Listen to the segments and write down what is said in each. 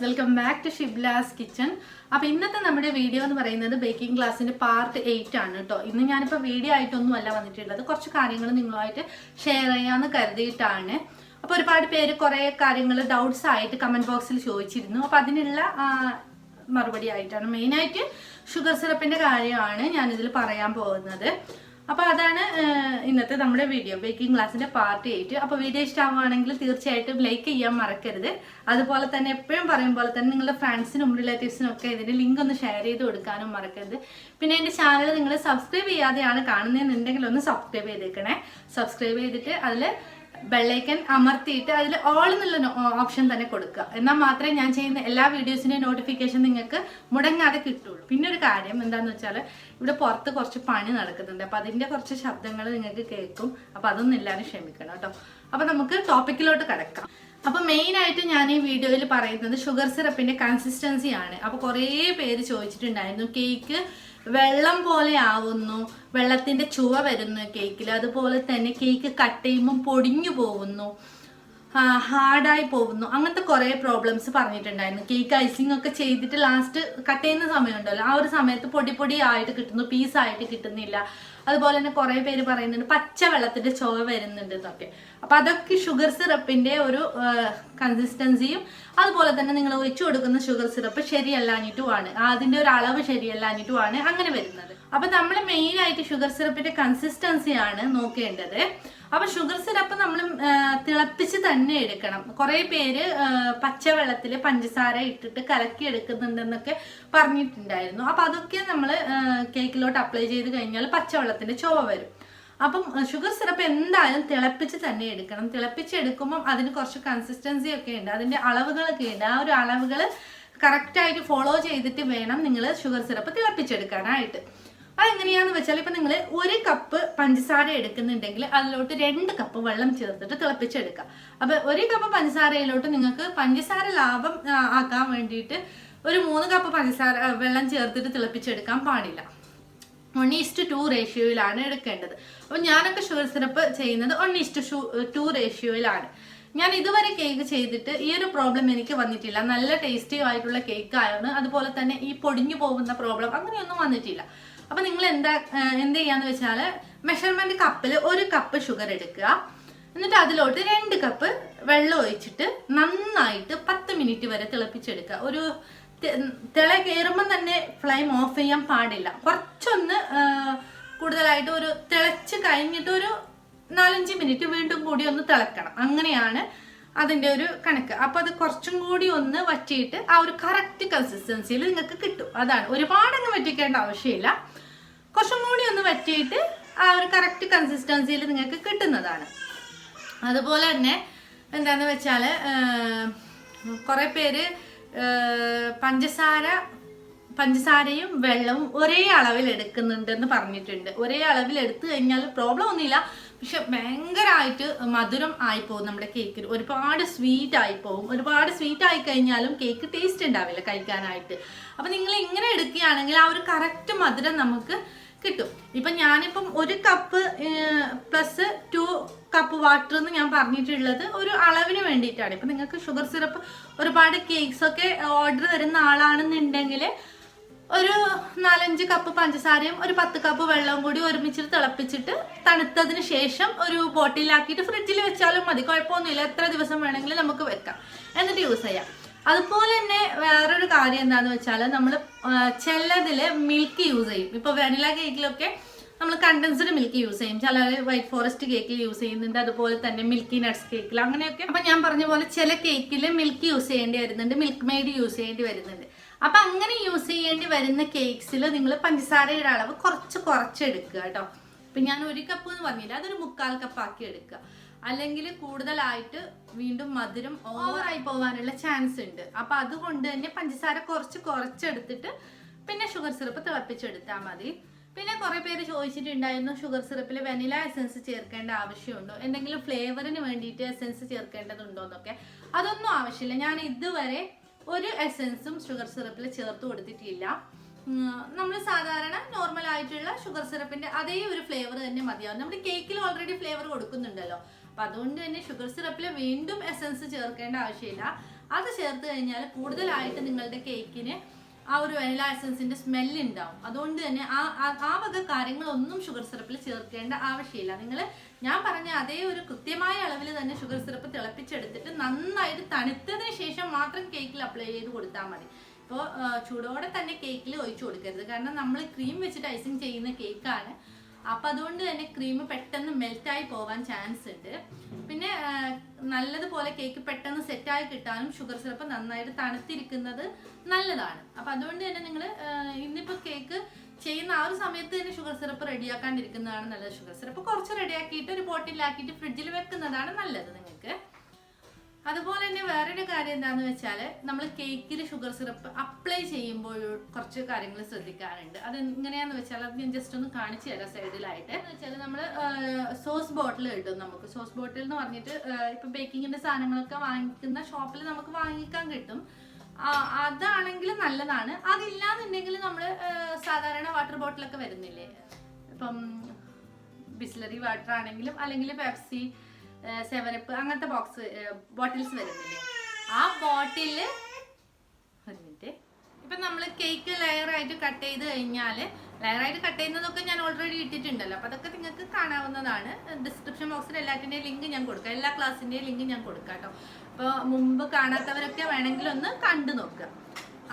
Welcome back to Shibla's kitchen. അപ്പോൾ ഇന്നത്തെ നമ്മുടെ വീഡിയോ എന്ന് പറയുന്നത് ബേക്കിംഗ് ക്ലാസ്സിൻ്റെ പാർട്ട് 8 ആണ് കേട്ടോ. ഇന്ന് ഞാനിപ്പോൾ വീഡിയോ ആയിട്ടൊന്നുമല്ല വന്നിട്ടുള്ളത്, കുറച്ച് കാര്യങ്ങൾ നിങ്ങളുമായിട്ട് ഷെയർ ചെയ്യാമെന്ന് കരുതിയിട്ടാണ്. അപ്പോൾ ഒരുപാട് പേര് കുറേ കാര്യങ്ങൾ ഡൗട്ട്സ് ആയിട്ട് കമൻറ്റ് ബോക്സിൽ ചോദിച്ചിരുന്നു. അപ്പോൾ അതിനുള്ള മറുപടി ആയിട്ടാണ്, മെയിനായിട്ട് ഷുഗർ സിറപ്പിൻ്റെ കാര്യമാണ് ഞാനിതിൽ പറയാൻ പോകുന്നത്. അപ്പോൾ അതാണ് ഇന്നത്തെ നമ്മുടെ വീഡിയോ, ബേക്കിംഗ് ക്ലാസ്സിൻ്റെ പാർട്ട് 8. അപ്പോൾ വീഡിയോ ഇഷ്ടമാവുകയാണെങ്കിൽ തീർച്ചയായിട്ടും ലൈക്ക് ചെയ്യാൻ മറക്കരുത്. അതുപോലെ തന്നെ എപ്പോഴും പറയും പോലെ തന്നെ നിങ്ങളുടെ ഫ്രണ്ട്സിനും റിലേറ്റീവ്സിനും ഒക്കെ ഇതിൻ്റെ ലിങ്ക് ഒന്ന് ഷെയർ ചെയ്ത് കൊടുക്കാനും മറക്കരുത്. പിന്നെ എൻ്റെ ചാനൽ നിങ്ങൾ സബ്സ്ക്രൈബ് ചെയ്യാതെയാണ് കാണുന്നതെന്നുണ്ടെങ്കിൽ ഒന്ന് സബ്സ്ക്രൈബ് ചെയ്തേക്കണേ. സബ്സ്ക്രൈബ് ചെയ്തിട്ട് അതിൽ ബെല്ലൈക്കൻ അമർത്തിയിട്ട് അതിൽ ഓൾ എന്നുള്ള ഓപ്ഷൻ തന്നെ കൊടുക്കുക. എന്നാൽ മാത്രമേ ഞാൻ ചെയ്യുന്ന എല്ലാ വീഡിയോസിൻ്റെയും നോട്ടിഫിക്കേഷൻ നിങ്ങൾക്ക് മുടങ്ങാതെ കിട്ടുള്ളൂ. പിന്നെ ഒരു കാര്യം എന്താണെന്ന് വെച്ചാൽ, ഇവിടെ പുറത്ത് കുറച്ച് പണി നടക്കുന്നുണ്ട്. അപ്പോൾ അതിൻ്റെ കുറച്ച് ശബ്ദങ്ങൾ നിങ്ങൾക്ക് കേൾക്കും. അപ്പോൾ അതൊന്നും എല്ലാവരും ക്ഷമിക്കണം കേട്ടോ. അപ്പോൾ നമുക്ക് ടോപ്പിക്കിലോട്ട് കിടക്കാം. അപ്പോൾ മെയിനായിട്ട് ഞാൻ ഈ വീഡിയോയിൽ പറയുന്നത് ഷുഗർ സിറപ്പിൻ്റെ കൺസിസ്റ്റൻസിയാണ്. അപ്പോൾ കുറേ പേര് ചോദിച്ചിട്ടുണ്ടായിരുന്നു, കേക്ക് വെള്ളം പോലെ ആവുന്നു, വെള്ളത്തിൻ്റെ ചുവ വരുന്നു കേക്കിൽ, അതുപോലെ തന്നെ കേക്ക് കട്ട് ചെയ്യുമ്പോൾ പൊടിഞ്ഞു പോകുന്നു, ഹാർഡായി പോകുന്നു, അങ്ങനത്തെ കുറേ പ്രോബ്ലംസ് പറഞ്ഞിട്ടുണ്ടായിരുന്നു. കേക്ക് ഐസിങ് ഒക്കെ ചെയ്തിട്ട് ലാസ്റ്റ് കട്ട് ചെയ്യുന്ന സമയമുണ്ടല്ലോ, ആ ഒരു സമയത്ത് പൊടി ആയിട്ട് കിട്ടുന്നു, പീസായിട്ട് കിട്ടുന്നില്ല. അതുപോലെ തന്നെ കുറേ പേര് പറയുന്നുണ്ട് പച്ച വെള്ളത്തിൻ്റെ ചുവ വരുന്നുണ്ട് എന്നൊക്കെ. അപ്പം അതൊക്കെ ഷുഗർ സിറപ്പിൻ്റെ ഒരു കൺസിസ്റ്റൻസിയും അതുപോലെ തന്നെ നിങ്ങൾ ഒഴിച്ചു കൊടുക്കുന്ന ഷുഗർ സിറപ്പ് ശരിയല്ലാഞ്ഞിട്ടുമാണ്, അതിൻ്റെ ഒരു അളവ് ശരിയല്ലാഞ്ഞിട്ടുമാണ് അങ്ങനെ വരുന്നത്. അപ്പം നമ്മൾ മെയിനായിട്ട് ഷുഗർ സിറപ്പിൻ്റെ കൺസിസ്റ്റൻസിയാണ് നോക്കേണ്ടത്. അപ്പം ഷുഗർ സിറപ്പ് നമ്മൾ തിളപ്പിച്ച് തന്നെ എടുക്കണം. കുറേ പേര് പച്ചവെള്ളത്തിൽ പഞ്ചസാര ഇട്ടിട്ട് കലക്കി എടുക്കുന്നുണ്ടെന്നൊക്കെ പറഞ്ഞിട്ടുണ്ടായിരുന്നു. അപ്പം അതൊക്കെ നമ്മൾ കേക്കിലോട്ട് അപ്ലൈ ചെയ്ത് കഴിഞ്ഞാൽ പച്ചവെള്ളത്തിൻ്റെ ചുവ വരും. അപ്പം ഷുഗർ സിറപ്പ് എന്തായാലും തിളപ്പിച്ച് തന്നെ എടുക്കണം. തിളപ്പിച്ചെടുക്കുമ്പം അതിന് കുറച്ച് കൺസിസ്റ്റൻസി ഒക്കെ ഉണ്ട്, അതിൻ്റെ അളവുകളൊക്കെ ഉണ്ട്. ആ ഒരു അളവുകൾ കറക്റ്റായിട്ട് ഫോളോ ചെയ്തിട്ട് വേണം നിങ്ങൾ ഷുഗർ സിറപ്പ് തിളപ്പിച്ചെടുക്കാനായിട്ട്. അതെങ്ങനെയാന്ന് വെച്ചാൽ, ഇപ്പം നിങ്ങൾ 1 കപ്പ് പഞ്ചസാര എടുക്കുന്നുണ്ടെങ്കിൽ അതിലോട്ട് 2 കപ്പ് വെള്ളം ചേർത്തിട്ട് തിളപ്പിച്ചെടുക്കുക. അപ്പം 1 കപ്പ് പഞ്ചസാരയിലോട്ട് നിങ്ങൾക്ക് പഞ്ചസാര ലാഭം ആക്കാൻ വേണ്ടിയിട്ട് ഒരു 3 കപ്പ് പഞ്ചസാര വെള്ളം ചേർത്തിട്ട് തിളപ്പിച്ചെടുക്കാൻ പാടില്ല. 1:2 റേഷ്യോയിലാണ് എടുക്കേണ്ടത്. അപ്പം ഞാനൊക്കെ ഷുഗർ സിറപ്പ് ചെയ്യുന്നത് 1:2 റേഷ്യോയിലാണ്. ഞാൻ ഇതുവരെ കേക്ക് ചെയ്തിട്ട് ഈ ഒരു പ്രോബ്ലം എനിക്ക് വന്നിട്ടില്ല. നല്ല ടേസ്റ്റി ആയിട്ടുള്ള കേക്ക് ആയാണ്. അതുപോലെ തന്നെ ഈ പൊടിഞ്ഞു പോകുന്ന പ്രോബ്ലം അങ്ങനെയൊന്നും വന്നിട്ടില്ല. അപ്പം നിങ്ങൾ എന്ത് ചെയ്യാന്ന് വെച്ചാൽ, മെഷർമെന്റ് കപ്പിൽ 1 കപ്പ് ഷുഗർ എടുക്കുക. എന്നിട്ട് അതിലോട്ട് 2 കപ്പ് വെള്ളം ഒഴിച്ചിട്ട് നന്നായിട്ട് 10 മിനിറ്റ് വരെ തിളപ്പിച്ചെടുക്കുക. ഒരു തിള കയറുമ്പം തന്നെ ഫ്ലെയിം ഓഫ് ചെയ്യാൻ പാടില്ല. കുറച്ചൊന്ന് കൂടുതലായിട്ട് ഒരു തിളച്ച് കഴിഞ്ഞിട്ട് ഒരു 4-5 മിനിറ്റ് വീണ്ടും കൂടി ഒന്ന് തിളക്കണം. അങ്ങനെയാണ് അതിൻ്റെ ഒരു കണക്ക്. അപ്പോൾ അത് കുറച്ചും കൂടി ഒന്ന് വറ്റിയിട്ട് ആ ഒരു കറക്റ്റ് കൺസിസ്റ്റൻസിയിൽ നിങ്ങൾക്ക് കിട്ടും. അതാണ്, ഒരുപാടങ്ങ് വറ്റിക്കേണ്ട ആവശ്യമില്ല. കുറച്ചും കൂടി ഒന്ന് വറ്റിയിട്ട് ആ ഒരു കറക്റ്റ് കൺസിസ്റ്റൻസിയിൽ നിങ്ങൾക്ക് കിട്ടുന്നതാണ്. അതുപോലെ തന്നെ എന്താണെന്ന് വെച്ചാൽ, കുറേ പേര് പഞ്ചസാരയും വെള്ളവും ഒരേ അളവിൽ എടുക്കുന്നുണ്ടെന്ന് പറഞ്ഞിട്ടുണ്ട്. ഒരേ അളവിൽ എടുത്തു കഴിഞ്ഞാൽ പ്രോബ്ലം ഒന്നുമില്ല. പക്ഷെ ഭയങ്കരമായിട്ട് മധുരം ആയിപ്പോകും നമ്മുടെ കേക്കിന്, ഒരുപാട് സ്വീറ്റ് ആയിപ്പോകും. ഒരുപാട് സ്വീറ്റ് ആയി കഴിഞ്ഞാലും കേക്ക് ടേസ്റ്റ് ഉണ്ടാവില്ല കഴിക്കാനായിട്ട്. അപ്പം നിങ്ങൾ ഇങ്ങനെ എടുക്കുകയാണെങ്കിൽ ആ ഒരു കറക്റ്റ് മധുരം നമുക്ക് കിട്ടും. ഇപ്പം ഞാനിപ്പം 1 കപ്പ് പ്ലസ് 2 കപ്പ് വാട്ടർ എന്ന് ഞാൻ പറഞ്ഞിട്ടുള്ളത് ഒരു അളവിന് വേണ്ടിയിട്ടാണ്. ഇപ്പം നിങ്ങൾക്ക് ഷുഗർ സിറപ്പ് ഒരുപാട് കേക്ക്സൊക്കെ ഓർഡർ വരുന്ന ആളാണെന്നുണ്ടെങ്കിൽ ഒരു 4-5 കപ്പ് പഞ്ചസാരയും ഒരു 10 കപ്പ് വെള്ളവും കൂടി ഒരുമിച്ചിട്ട് തിളപ്പിച്ചിട്ട് തണുത്തതിന് ശേഷം ഒരു ബോട്ടിലാക്കിയിട്ട് ഫ്രിഡ്ജിൽ വെച്ചാലും മതി, കുഴപ്പമൊന്നുമില്ല. എത്ര ദിവസം വേണമെങ്കിലും നമുക്ക് വെക്കാം, എന്നിട്ട് യൂസ് ചെയ്യാം. അതുപോലെ തന്നെ വേറൊരു കാര്യം എന്താണെന്ന് വെച്ചാൽ, നമ്മൾ ചിലതിൽ മിൽക്ക് യൂസ് ചെയ്യും. ഇപ്പോൾ വനില കേക്കിലൊക്കെ നമ്മൾ കണ്ടൻസ്ഡ് മിൽക്ക് യൂസ് ചെയ്യും, ചിലർ വൈറ്റ് ഫോറസ്റ്റ് കേക്കിൽ യൂസ് ചെയ്യുന്നുണ്ട്, അതുപോലെ തന്നെ മിൽക്കി നട്ട്സ് കേക്കിൽ അങ്ങനെയൊക്കെ. അപ്പം ഞാൻ പറഞ്ഞ പോലെ ചില കേക്കിൽ മിൽക്ക് യൂസ് ചെയ്യേണ്ടി വരുന്നുണ്ട്, മിൽക്ക് മെയ്ഡ് യൂസ് ചെയ്യേണ്ടി വരുന്നുണ്ട്. അപ്പം അങ്ങനെ യൂസ് ചെയ്യേണ്ടി വരുന്ന കേക്ക്സിൽ നിങ്ങൾ പഞ്ചസാരയുടെ അളവ് കുറച്ചെടുക്കുക കേട്ടോ. ഇപ്പം ഞാൻ 1 കപ്പ് എന്ന് പറഞ്ഞില്ല, അതൊരു 3/4 കപ്പ് ആക്കി എടുക്കുക. അല്ലെങ്കിൽ കൂടുതലായിട്ട് വീണ്ടും മധുരം ഓവറായി പോകാനുള്ള ചാൻസ് ഉണ്ട്. അപ്പം അതുകൊണ്ട് തന്നെ പഞ്ചസാര കുറച്ചെടുത്തിട്ട് പിന്നെ ഷുഗർ സിറപ്പ് തിളപ്പിച്ചെടുത്താൽ മതി. പിന്നെ കുറേ പേര് ചോദിച്ചിട്ടുണ്ടായിരുന്നു, ഷുഗർ സിറപ്പിൽ വെനില എസൻസ് ചേർക്കേണ്ട ആവശ്യമുണ്ടോ, എന്തെങ്കിലും ഫ്ലേവറിന് വേണ്ടിയിട്ട് എസൻസ് ചേർക്കേണ്ടതുണ്ടോ എന്നൊക്കെ. അതൊന്നും ആവശ്യമില്ല. ഞാൻ ഇതുവരെ ഒരു എസൻസും ഷുഗർ സിറപ്പിൽ ചേർത്ത് കൊടുത്തിട്ടില്ല. നമ്മൾ സാധാരണ നോർമൽ ആയിട്ടുള്ള ഷുഗർ സിറപ്പിന്റെ അതേ ഒരു ഫ്ലേവർ തന്നെ മതിയാവും. നമ്മുടെ കേക്കിൽ ഓൾറെഡി ഫ്ലേവർ കൊടുക്കുന്നുണ്ടല്ലോ. അപ്പം അതുകൊണ്ട് തന്നെ ഷുഗർ സിറപ്പിൽ വീണ്ടും എസൻസ് ചേർക്കേണ്ട ആവശ്യമില്ല. അത് ചേർത്ത് കഴിഞ്ഞാൽ കൂടുതലായിട്ട് നിങ്ങളുടെ കേക്കിന് ആ ഒരു വനില എസൻസിന്റെ സ്മെല്ല് ഉണ്ടാവും. അതുകൊണ്ട് തന്നെ ആ വക കാര്യങ്ങളൊന്നും ഷുഗർ സിറപ്പിൽ ചേർക്കേണ്ട ആവശ്യമില്ല. ഞാൻ പറഞ്ഞ അതേ ഒരു കൃത്യമായ അളവിൽ തന്നെ ഷുഗർ സിറപ്പ് തിളപ്പിച്ചെടുത്തിട്ട് നന്നായിട്ട് തണുത്തതിന് ശേഷം മാത്രം കേക്കിൽ അപ്ലൈ ചെയ്ത് കൊടുത്താൽ മതി. ഇപ്പോൾ ചൂടോടെ തന്നെ കേക്കിൽ ഒഴിച്ചു കൊടുക്കരുത്. കാരണം നമ്മൾ ക്രീം വെച്ചിട്ട് ഐസിങ് ചെയ്യുന്ന കേക്കാണ്. അപ്പം അതുകൊണ്ട് തന്നെ ക്രീം പെട്ടെന്ന് മെൽറ്റായി പോകാൻ ചാൻസ് ഉണ്ട്. പിന്നെ നല്ലതുപോലെ കേക്ക് പെട്ടെന്ന് സെറ്റായി കിട്ടാനും ഷുഗർ സിറപ്പ് നന്നായിട്ട് തണുത്തിരിക്കുന്നത് നല്ലതാണ്. അപ്പം അതുകൊണ്ട് തന്നെ നിങ്ങൾ ഇന്നിപ്പോൾ കേക്ക് ചെയ്യുന്ന ആ ഒരു സമയത്ത് തന്നെ ഷുഗർ സിറപ്പ് റെഡിയാക്കാണ്ടിരിക്കുന്നതാണ് നല്ലത്. ഷുഗർ സിറപ്പ് കുറച്ച് റെഡിയാക്കിയിട്ട് ഒരു ബോട്ടിലാക്കിയിട്ട് ഫ്രിഡ്ജിൽ വെക്കുന്നതാണ് നല്ലത് നിങ്ങൾക്ക്. അതുപോലെ തന്നെ വേറൊരു കാര്യം എന്താണെന്ന് വെച്ചാൽ നമ്മൾ കേക്കിൽ ഷുഗർ സിറപ്പ് അപ്ലൈ ചെയ്യുമ്പോൾ കുറച്ച് കാര്യങ്ങൾ ശ്രദ്ധിക്കാറുണ്ട്. അത് എങ്ങനെയാന്ന് വെച്ചാൽ അത് ഞാൻ ജസ്റ്റ് ഒന്ന് കാണിച്ചു തരാം സൈഡിലായിട്ട്. എന്ന് വെച്ചാൽ നമ്മൾ സോസ് ബോട്ടിൽ കിട്ടും. നമുക്ക് സോസ് ബോട്ടിൽ എന്ന് പറഞ്ഞിട്ട് ഇപ്പം ബേക്കിങ്ങിന്റെ സാധനങ്ങളൊക്കെ വാങ്ങിക്കുന്ന ഷോപ്പിൽ നമുക്ക് വാങ്ങിക്കാൻ കിട്ടും. അതാണെങ്കിൽ നല്ലതാണ്. അതില്ലാന്നുണ്ടെങ്കിൽ നമ്മൾ സാധാരണ വാട്ടർ ബോട്ടിലൊക്കെ വരുന്നില്ലേ, ഇപ്പം ബിസ്ലറി വാട്ടർ ആണെങ്കിലും അല്ലെങ്കിൽ പെപ്സി, 7up അങ്ങനത്തെ ബോട്ടിൽസ് വരുന്നില്ലേ, ആ ബോട്ടിൽ ഒരു മിനിറ്റ്. ഇപ്പം നമ്മൾ കേക്ക് ലെയറായിട്ട് കട്ട് ചെയ്ത് കഴിഞ്ഞാൽ, ലെയറായിട്ട് കട്ട് ചെയ്യുന്നതൊക്കെ ഞാൻ ഓൾറെഡി ഇട്ടിട്ടുണ്ടല്ലോ. അപ്പം അതൊക്കെ നിങ്ങൾക്ക് കാണാവുന്നതാണ്. ഡിസ്ക്രിപ്ഷൻ ബോക്സിൽ എല്ലാത്തിൻ്റെയും ലിങ്ക് ഞാൻ കൊടുക്കാം, എല്ലാ ക്ലാസ്സിൻ്റെയും ലിങ്ക് ഞാൻ കൊടുക്കാം കേട്ടോ. അപ്പോൾ മുമ്പ് കാണാത്തവരൊക്കെ വേണമെങ്കിൽ ഒന്ന് കണ്ടു നോക്കുക.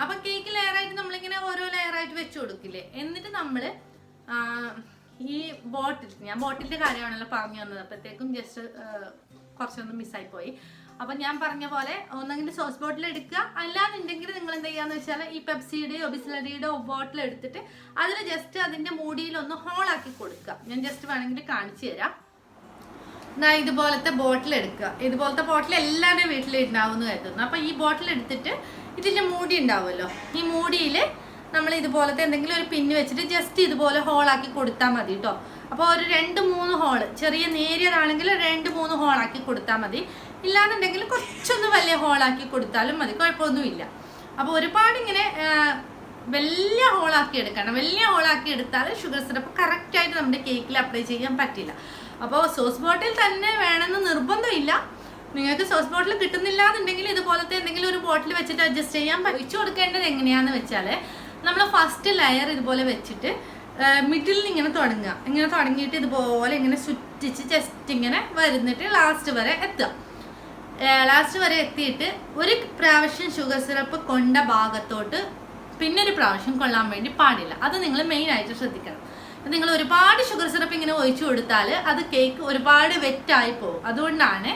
അപ്പം കേക്ക് ലെയറായിട്ട് നമ്മളിങ്ങനെ ഓരോ ലെയറായിട്ട് വെച്ച് കൊടുക്കില്ലേ, എന്നിട്ട് നമ്മൾ ഈ ഞാൻ ബോട്ടിലിന്റെ കാര്യമാണല്ലോ പറഞ്ഞു തന്നത്, അപ്പോഴത്തേക്കും ജസ്റ്റ് കുറച്ചൊന്നും മിസ്സായി പോയി. അപ്പം ഞാൻ പറഞ്ഞ പോലെ ഒന്നെങ്കിൽ സോസ് ബോട്ടിൽ എടുക്കുക, അല്ലാന്നുണ്ടെങ്കിൽ നിങ്ങൾ എന്ത് ചെയ്യാന്ന് വെച്ചാൽ ഈ പെപ്സിയുടെയോ ബിസ്ലറിയുടെയോ ബോട്ടിൽ എടുത്തിട്ട് അതിൽ ജസ്റ്റ് അതിന്റെ മൂടിയിലൊന്ന് ഹോളാക്കി കൊടുക്കുക. ഞാൻ ജസ്റ്റ് വേണമെങ്കിൽ കാണിച്ചു തരാം. ഇതുപോലത്തെ ബോട്ടിൽ എടുക്കുക. ഇതുപോലത്തെ ബോട്ടിൽ എല്ലാവരുടെയും വീട്ടിൽ ഉണ്ടാവുമെന്ന് കരുതുന്നു. അപ്പം ഈ ബോട്ടിൽ എടുത്തിട്ട് ഇതിന്റെ മൂടി ഉണ്ടാവുമല്ലോ, ഈ മൂടിയിൽ നമ്മൾ ഇതുപോലത്തെ എന്തെങ്കിലും ഒരു പിന്ന് വെച്ചിട്ട് ജസ്റ്റ് ഇതുപോലെ ഹോളാക്കി കൊടുത്താൽ മതി കേട്ടോ. അപ്പോൾ ഒരു 2-3 ഹോള്, ചെറിയ നേരിയതാണെങ്കിൽ 2-3 ഹോളാക്കി കൊടുത്താൽ മതി. ഇല്ലാന്നുണ്ടെങ്കിൽ കുറച്ചൊന്ന് വലിയ ഹോളാക്കി കൊടുത്താലും മതി, കുഴപ്പമൊന്നുമില്ല. അപ്പോൾ ഒരുപാട് ഇങ്ങനെ വലിയ ഹോളാക്കി എടുക്കണം. വലിയ ഹോളാക്കി എടുത്താൽ ഷുഗർ സിറപ്പ് കറക്റ്റായിട്ട് നമ്മുടെ കേക്കിൽ അപ്ലൈ ചെയ്യാൻ പറ്റില്ല. അപ്പോൾ സോസ് ബോട്ടിൽ തന്നെ വേണമെന്ന് നിർബന്ധമില്ല. നിങ്ങൾക്ക് സോസ് ബോട്ടിൽ കിട്ടുന്നില്ല എന്നുണ്ടെങ്കിൽ ഇതുപോലത്തെ എന്തെങ്കിലും ഒരു ബോട്ടിൽ വെച്ചിട്ട് അഡ്ജസ്റ്റ് ചെയ്യാൻ ഒഴിച്ചു കൊടുക്കേണ്ടത് എങ്ങനെയാന്ന് വെച്ചാൽ, നമ്മൾ ഫസ്റ്റ് ലെയർ ഇതുപോലെ വെച്ചിട്ട് മിഡിൽ ഇങ്ങനെ തുടങ്ങിയിട്ട് ഇതുപോലെ ഇങ്ങനെ ചുറ്റിച്ച് ജസ്റ്റ് ഇങ്ങനെ വരുന്നിട്ട് ലാസ്റ്റ് വരെ എത്തുക. ലാസ്റ്റ് വരെ എത്തിയിട്ട് ഒരു പ്രാവശ്യം ഷുഗർ സിറപ്പ് കൊണ്ട ഭാഗത്തോട്ട് പിന്നെ ഒരു പ്രാവശ്യം കൊള്ളാൻ വേണ്ടി പാടില്ല. അത് നിങ്ങൾ മെയിനായിട്ട് ശ്രദ്ധിക്കണം. നിങ്ങൾ ഒരുപാട് ഷുഗർ സിറപ്പ് ഇങ്ങനെ ഒഴിച്ചു കൊടുത്താൽ അത് കേക്ക് ഒരുപാട് വെറ്റായി പോകും. അതുകൊണ്ടാണ്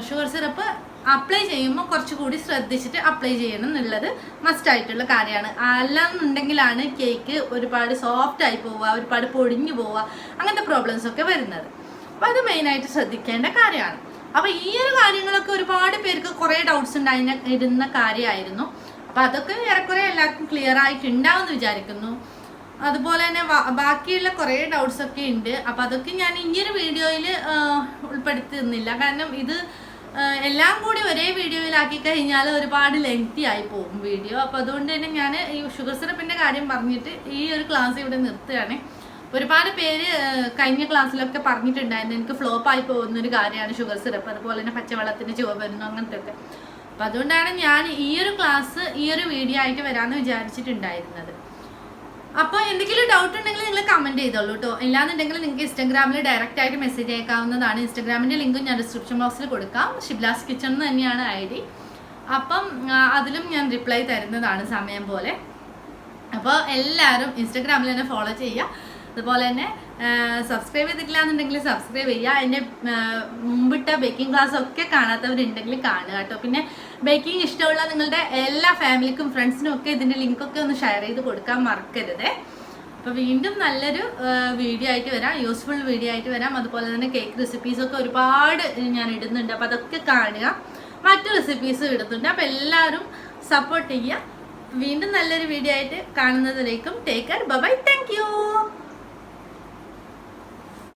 ഷുഗർ സിറപ്പ് അപ്ലൈ ചെയ്യുമ്പോൾ കുറച്ചുകൂടി ശ്രദ്ധിച്ചിട്ട് അപ്ലൈ ചെയ്യണം എന്നുള്ളത് മസ്റ്റ് ആയിട്ടുള്ള കാര്യമാണ്. അല്ലാന്നുണ്ടെങ്കിലാണ് കേക്ക് ഒരുപാട് സോഫ്റ്റ് ആയി പോവുക, ഒരുപാട് പൊടിഞ്ഞു പോവുക, അങ്ങനത്തെ പ്രോബ്ലംസ് ഒക്കെ വരുന്നത്. അപ്പോൾ അത് മെയിനായിട്ട് ശ്രദ്ധിക്കേണ്ട കാര്യമാണ്. അപ്പോൾ ഈ ഒരു കാര്യങ്ങളൊക്കെ ഒരുപാട് പേർക്ക് കുറേ ഡൗട്ട്സ് ഇരുന്ന കാര്യമായിരുന്നു. അപ്പോൾ അതൊക്കെ ഏറെക്കുറെ എല്ലാവർക്കും ക്ലിയർ ആയിട്ടുണ്ടാവും എന്ന് വിചാരിക്കുന്നു. അതുപോലെ തന്നെ ബാക്കിയുള്ള കുറേ ഡൗട്ട്സ് ഒക്കെ ഉണ്ട്. അപ്പോൾ അതൊക്കെ ഞാൻ ഈ ഒരു വീഡിയോയിൽ ഉൾപ്പെടുത്തുന്നില്ല. കാരണം ഇത് എല്ലാം കൂടി ഒരേ വീഡിയോയിലാക്കി കഴിഞ്ഞാൽ ഒരുപാട് ലെങ്തി ആയി പോകും വീഡിയോ. അപ്പോൾ അതുകൊണ്ട് തന്നെ ഞാൻ ഈ ഷുഗർ സിറപ്പിൻ്റെ കാര്യം പറഞ്ഞിട്ട് ഈ ഒരു ക്ലാസ് ഇവിടെ നിർത്തുകയാണ്. ഒരുപാട് പേര് കഴിഞ്ഞ ക്ലാസ്സിലൊക്കെ പറഞ്ഞിട്ടുണ്ടായിരുന്നു എനിക്ക് ഫ്ലോപ്പായി പോകുന്നൊരു കാര്യമാണ് ഷുഗർ സിറപ്പ്, അതുപോലെ തന്നെ പച്ചവെള്ളത്തിന് ചുവ വരുന്നു, അങ്ങനത്തെ ഒക്കെ. അപ്പം അതുകൊണ്ടാണ് ഞാൻ ഈ ഒരു ക്ലാസ് ഈ ഒരു വീഡിയോ ആയിട്ട് വരാമെന്ന് വിചാരിച്ചിട്ടുണ്ടായിരുന്നത്. അപ്പോൾ എന്തെങ്കിലും ഡൗട്ട് ഉണ്ടെങ്കിൽ നിങ്ങൾ കമൻറ്റ് ചെയ്തോളൂ കേട്ടോ. ഇല്ലാന്നുണ്ടെങ്കിൽ നിങ്ങൾക്ക് ഇൻസ്റ്റാഗ്രാമിൽ ഡയറക്റ്റ് ആയിട്ട് മെസ്സേജ് അയക്കാവുന്നതാണ്. ഇൻസ്റ്റാഗ്രാമിൻ്റെ ലിങ്ക് ഞാൻ ഡിസ്ക്രിപ്ഷൻ ബോക്സിൽ കൊടുക്കാം. ഷിബ്ലാസ് കിച്ചൺ എന്ന് തന്നെയാണ് ID. അപ്പം അതിലും ഞാൻ റിപ്ലൈ തരുന്നതാണ് സമയം പോലെ. അപ്പോൾ എല്ലാവരും ഇൻസ്റ്റാഗ്രാമിൽ തന്നെ ഫോളോ ചെയ്യുക. അതുപോലെ തന്നെ സബ്സ്ക്രൈബ് ചെയ്തിട്ടില്ല എന്നുണ്ടെങ്കിൽ സബ്സ്ക്രൈബ് ചെയ്യുക. അതിൻ്റെ മുമ്പിട്ട ബേക്കിംഗ് ക്ലാസ് ഒക്കെ കാണാത്തവരുണ്ടെങ്കിൽ കാണുക കേട്ടോ. പിന്നെ ബേക്കിംഗ് ഇഷ്ടമുള്ള നിങ്ങളുടെ എല്ലാ ഫാമിലിക്കും ഫ്രണ്ട്സിനും ഒക്കെ ഇതിൻ്റെ ലിങ്കൊക്കെ ഒന്ന് ഷെയർ ചെയ്ത് കൊടുക്കാൻ മറക്കരുത്. അപ്പോൾ വീണ്ടും നല്ലൊരു വീഡിയോ ആയിട്ട് വരാം, യൂസ്ഫുൾ വീഡിയോ ആയിട്ട് വരാം. അതുപോലെ തന്നെ കേക്ക് റെസിപ്പീസൊക്കെ ഒരുപാട് ഞാൻ ഇടുന്നുണ്ട്. അപ്പോൾ അതൊക്കെ കാണുക. മറ്റു റെസിപ്പീസും ഇടുന്നുണ്ട്. അപ്പോൾ എല്ലാവരും സപ്പോർട്ട് ചെയ്യുക. വീണ്ടും നല്ലൊരു വീഡിയോ ആയിട്ട് കാണുന്നതിലേക്കും take care. Bye bye. Thank U.